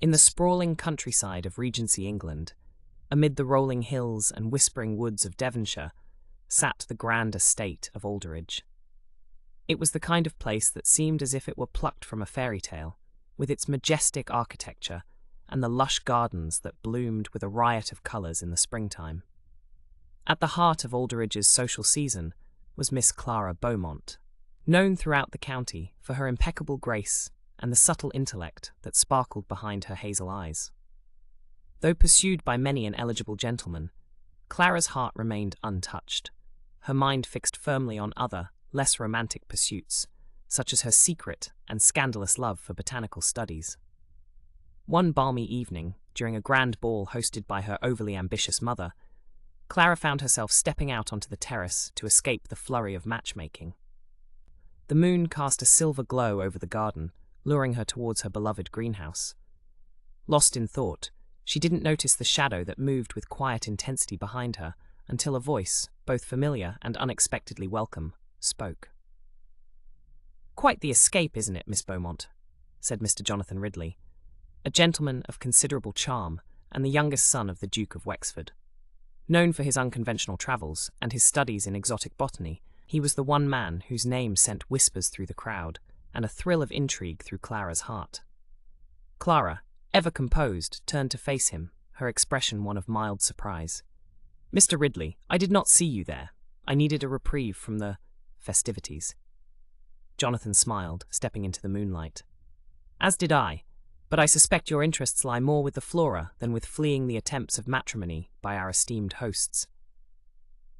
In the sprawling countryside of Regency England, amid the rolling hills and whispering woods of Devonshire, sat the grand estate of Alderidge. It was the kind of place that seemed as if it were plucked from a fairy tale, with its majestic architecture and the lush gardens that bloomed with a riot of colours in the springtime. At the heart of Alderidge's social season was Miss Clara Beaumont, known throughout the county for her impeccable grace and the subtle intellect that sparkled behind her hazel eyes. Though pursued by many an eligible gentleman, Clara's heart remained untouched, her mind fixed firmly on other, less romantic pursuits, such as her secret and scandalous love for botanical studies. One balmy evening, during a grand ball hosted by her overly ambitious mother, Clara found herself stepping out onto the terrace to escape the flurry of matchmaking. The moon cast a silver glow over the garden, luring her towards her beloved greenhouse. Lost in thought, she didn't notice the shadow that moved with quiet intensity behind her until a voice, both familiar and unexpectedly welcome, spoke. "Quite the escape, isn't it, Miss Beaumont?" said Mr. Jonathan Ridley, a gentleman of considerable charm and the youngest son of the Duke of Wexford. Known for his unconventional travels and his studies in exotic botany, he was the one man whose name sent whispers through the crowd and a thrill of intrigue through Clara's heart. Clara, ever composed, turned to face him, her expression one of mild surprise. "Mr. Ridley, I did not see you there. I needed a reprieve from the festivities." Jonathan smiled, stepping into the moonlight. "As did I, but I suspect your interests lie more with the flora than with fleeing the attempts of matrimony by our esteemed hosts."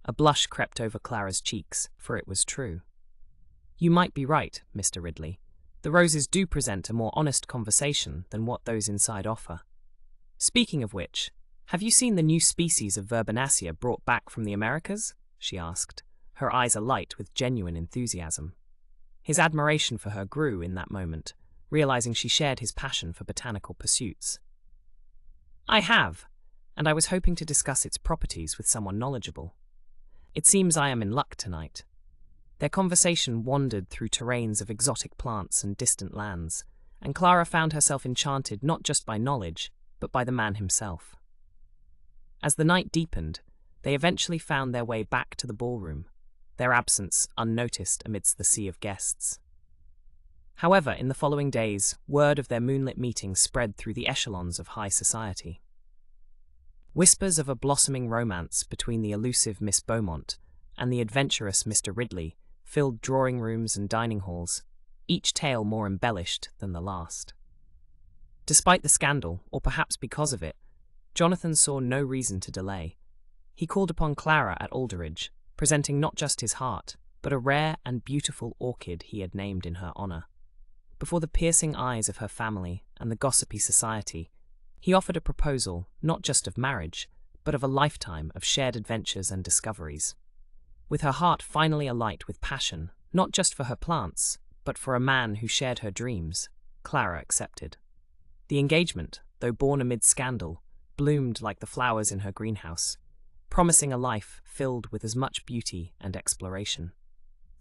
A blush crept over Clara's cheeks, for it was true. "You might be right, Mr. Ridley. The roses do present a more honest conversation than what those inside offer. Speaking of which, have you seen the new species of Verbenacea brought back from the Americas?" she asked, her eyes alight with genuine enthusiasm. His admiration for her grew in that moment, realizing she shared his passion for botanical pursuits. "I have, and I was hoping to discuss its properties with someone knowledgeable. It seems I am in luck tonight." Their conversation wandered through terrains of exotic plants and distant lands, and Clara found herself enchanted not just by knowledge, but by the man himself. As the night deepened, they eventually found their way back to the ballroom, their absence unnoticed amidst the sea of guests. However, in the following days, word of their moonlit meeting spread through the echelons of high society. Whispers of a blossoming romance between the elusive Miss Beaumont and the adventurous Mr. Ridley filled drawing rooms and dining halls, each tale more embellished than the last. Despite the scandal, or perhaps because of it, Jonathan saw no reason to delay. He called upon Clara at Alderidge, presenting not just his heart, but a rare and beautiful orchid he had named in her honour. Before the piercing eyes of her family and the gossipy society, he offered a proposal not just of marriage, but of a lifetime of shared adventures and discoveries. With her heart finally alight with passion, not just for her plants, but for a man who shared her dreams, Clara accepted. The engagement, though born amid scandal, bloomed like the flowers in her greenhouse, promising a life filled with as much beauty and exploration.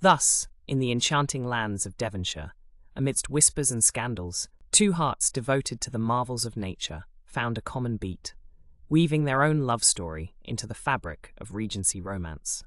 Thus, in the enchanting lands of Devonshire, amidst whispers and scandals, two hearts devoted to the marvels of nature found a common beat, weaving their own love story into the fabric of Regency romance.